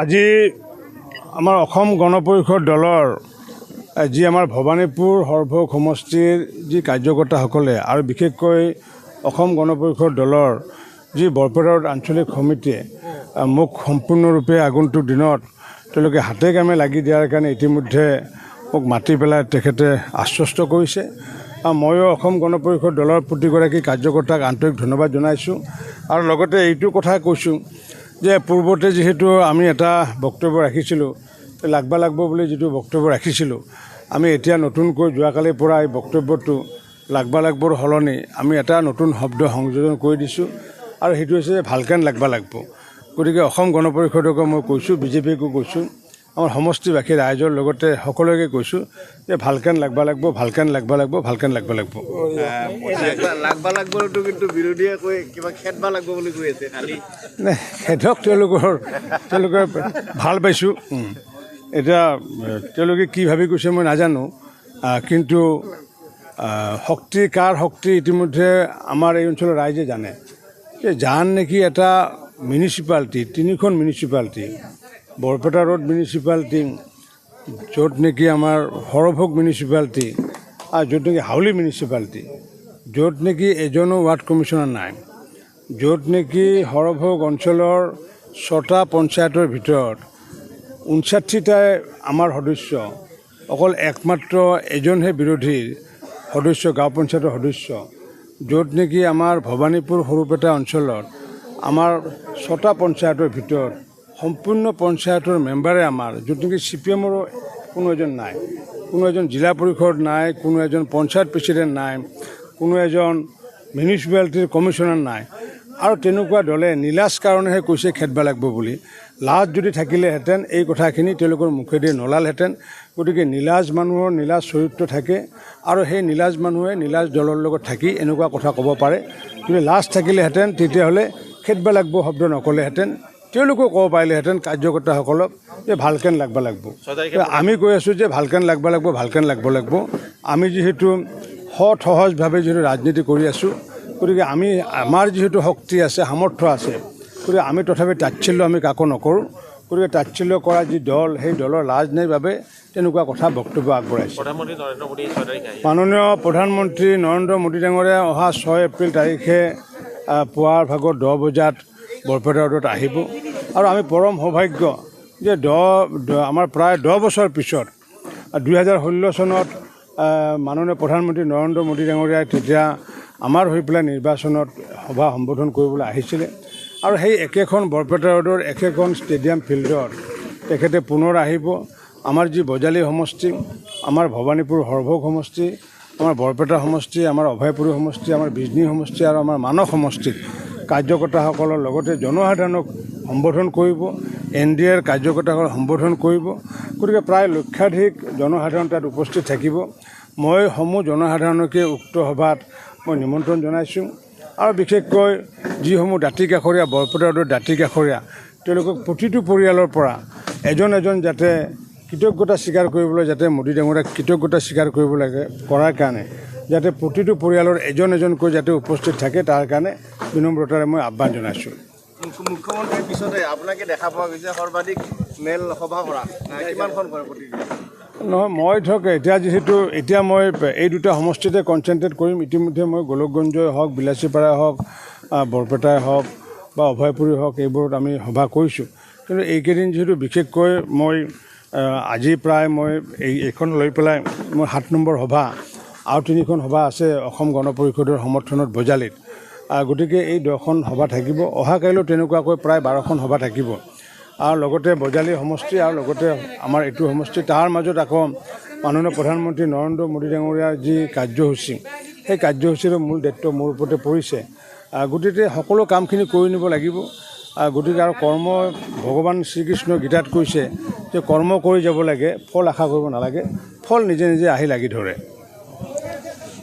আজি আমাৰ অসম গণ পৰিষদ দলৰ যি আমাৰ ভৱানীপুৰ সৰভোগ সমষ্টিৰ যি কাৰ্যকৰ্তাসকলে আৰু বিশেষকৈ অসম গণ পৰিষদ দলৰ যি বৰপেটা আঞ্চলিক সমিতিয়ে মোক সম্পূৰ্ণৰূপে আগন্তুক দিনত তেওঁলোকে হাতে কামে লাগি দিয়াৰ কাৰণে ইতিমধ্যে মোক মাতি পেলাই তেখেতে আশ্বস্ত কৰিছে। ময়ো অসম গণ পৰিষদ দলৰ প্ৰতিগৰাকী কাৰ্যকৰ্তাক আন্তৰিক ধন্যবাদ জনাইছোঁ আৰু লগতে এইটো কথা কৈছোঁ যে পূৰ্বতে যিহেতু আমি এটা বক্তব্য ৰাখিছিলোঁ লাগব বুলি যিটো বক্তব্য ৰাখিছিলোঁ, আমি এতিয়া নতুনকৈ যোৱাকালিৰ পৰা এই বক্তব্যটো লাগবৰ সলনি আমি এটা নতুন শব্দ সংযোজন কৰি দিছোঁ আৰু সেইটো হৈছে ভালকেন লাগব। গতিকে অসম গণ পৰিষদকো মই কৈছোঁ, বিজেপিকো কৈছোঁ, আমাৰ সমষ্টিবাসী ৰাইজৰ লগতে সকলোকে কৈছোঁ যে ভালকেন লাগব। লাগবটো কিন্তু বিৰোধীয়ে কৈ কিবা খেদবা লাগব বুলি কৈ আছে খালি খেদক তেওঁলোকে ভাল পাইছোঁ। এতিয়া তেওঁলোকে কি ভাবি কৈছে মই নাজানো, কিন্তু শক্তি কাৰ শক্তি ইতিমধ্যে আমাৰ এই অঞ্চলৰ ৰাইজে জানে যে জান নেকি এটা মিউনিচিপালিটি, 3খন মিউনিচিপালিটি, বৰপেটা ৰোড মিউনিচিপালিটি, য'ত নেকি আমাৰ সৰভোগ মিউনিচিপালিটি আৰু য'ত নেকি হাউলি মিউনিচিপালিটি, য'ত নেকি এজনো ৱাৰ্ড কমিশ্যনাৰ নাই, য'ত নেকি সৰভোগ অঞ্চলৰ 6টা পঞ্চায়তৰ ভিতৰত 59টাই আমাৰ সদস্য, অকল একমাত্ৰ এজনহে বিৰোধীৰ সদস্য গাঁও পঞ্চায়তৰ সদস্য, য'ত নেকি আমাৰ ভৱানীপুৰ সৰুপেটা অঞ্চলত আমাৰ 6টা পঞ্চায়তৰ ভিতৰত সম্পূৰ্ণ পঞ্চায়তৰ মেম্বাৰে আমাৰ, য'ত নেকি CPMৰো কোনো এজন নাই, কোনো এজন জিলা পৰিষদ নাই, কোনো এজন পঞ্চায়ত প্ৰেচিডেণ্ট নাই, কোনো এজন মিউনিচিপালিটিৰ কমিশ্যনাৰ নাই, আৰু তেনেকুৱা দলে নীলাজ কাৰণেহে কৈছে খেদবা লাগব বুলি। লাজ যদি থাকিলেহেঁতেন এই কথাখিনি তেওঁলোকৰ মুখেদি নোলালহেঁতেন। গতিকে নীলাজ মানুহৰ নীলাজ চৰিত্ৰ থাকে আৰু সেই নীলাজ মানুহে নীলাজ দলৰ লগত থাকি এনেকুৱা কথা ক'ব পাৰে। যদি লাজ থাকিলেহেঁতেন তেতিয়াহ'লে খেদবা লাগব শব্দ নক'লেহেঁতেন, তেওঁলোকেও ক'ব পাৰিলেহেঁতেন কাৰ্যকৰ্তাসকলক যে ভালকেন লাগব। আমি কৈ আছোঁ যে ভালকেন লাগব। আমি যিহেতু সহজভাৱে যিহেতু ৰাজনীতি কৰি আছোঁ, গতিকে আমাৰ যিহেতু শক্তি আছে, সামৰ্থ্য আছে, গতিকে আমি তথাপি তাচ্ছিল্য আমি কাকো নকৰোঁ। গতিকে তাচ্ছিল্য কৰা যি দল, সেই দলৰ লাজ নাই বাবে তেনেকুৱা কথা বক্তব্য আগবঢ়াইছে। মাননীয় প্ৰধানমন্ত্ৰী নৰেন্দ্ৰ মোদী ডাঙৰীয়া অহা 6 এপ্ৰিল তাৰিখে পুৱাৰ ভাগত 10 বজাত বৰপেটা ৰোডত আহিব আৰু আমি পৰম সৌভাগ্য যে আমাৰ প্ৰায় 10 বছৰ পিছত 2016 চনত মাননীয় প্ৰধানমন্ত্ৰী নৰেন্দ্ৰ মোদী ডাঙৰীয়াই তেতিয়া আমাৰ হৈ পেলাই নিৰ্বাচনত সভা সম্বোধন কৰিবলৈ আহিছিলে আৰু সেই একেখন বৰপেটা ৰোডৰ একেখন ষ্টেডিয়াম ফিল্ডত তেখেতে পুনৰ আহিব। আমাৰ যি বজালী সমষ্টি, আমাৰ ভৱানীপুৰ সৰভোগ সমষ্টি, আমাৰ বৰপেটা সমষ্টি, আমাৰ অভয়পুৰী সমষ্টি, আমাৰ বিজনী সমষ্টি আৰু আমাৰ মানস সমষ্টিত কাৰ্যকৰ্তাসকলৰ লগতে জনসাধাৰণক সম্বোধন কৰিব, NDAৰ কাৰ্যকৰ্তাসকলক সম্বোধন কৰিব। গতিকে প্ৰায় লক্ষাধিক জনসাধাৰণ তাত উপস্থিত থাকিব। মই সমূহ জনসাধাৰণকে উক্ত সভাত মই নিমন্ত্ৰণ জনাইছোঁ আৰু বিশেষকৈ যিসমূহ দাঁতিকাষৰীয়া, বৰপেটা ৰোডৰ দাঁতিকাষৰীয়া, তেওঁলোকক প্ৰতিটো পৰিয়ালৰ পৰা এজন যাতে কৃতজ্ঞতা স্বীকাৰ কৰিবলৈ, যাতে মোদী ডাঙৰীয়াক কৃতজ্ঞতা স্বীকাৰ কৰিব লাগে কৰাৰ কাৰণে যাতে প্ৰতিটো পৰিয়ালৰ এজনকৈ যাতে উপস্থিত থাকে, তাৰ কাৰণে বিনম্ৰতাৰে মই আহ্বান জনাইছোঁ। মুখ্যমন্ত্ৰীৰ পিছতে আপোনাকে দেখা পোৱা গৈছে সৰ্বাধিক মেল সভা কৰা, কিমানখন কৰে প্ৰতিদিনে? নহয়, মই ধৰক এতিয়া মই এই দুটা সমষ্টিতে কনচেনট্ৰেট কৰিম। ইতিমধ্যে মই গোলকগঞ্জই হওক, বিলাচীপাৰাই হওক, বৰপেটাই হওক বা অভয়পুৰী হওক, এইবোৰত আমি সভা কৰিছোঁ। কিন্তু এইকেইদিন যিহেতু বিশেষকৈ মই আজি প্ৰায় মই এইখন লৈ পেলাই মোৰ 7 নম্বৰ সভা আৰু 3খন সভা আছে অসম গণ পৰিষদৰ সমৰ্থনত বজালীত। গতিকে এই 10খন সভা থাকিব। অহা কাইলৈও তেনেকুৱাকৈ প্ৰায় 12খন সভা থাকিব আৰু লগতে বজালী সমষ্টি আৰু লগতে আমাৰ এইটো সমষ্টি, তাৰ মাজত আকৌ মাননীয় প্ৰধানমন্ত্ৰী নৰেন্দ্ৰ মোদী ডাঙৰীয়াৰ যি কাৰ্যসূচী, সেই কাৰ্যসূচীৰ মূল দায়িত্ব মোৰ ওপৰতে পৰিছে। গতিকে সকলো কামখিনি কৰি নিব লাগিব। গতিকে আৰু কৰ্ম, ভগৱান শ্ৰীকৃষ্ণ গীতাত কৈছে যে কৰ্ম কৰি যাব লাগে, ফল আশা কৰিব নালাগে, ফল নিজে আহি লাগি ধৰে।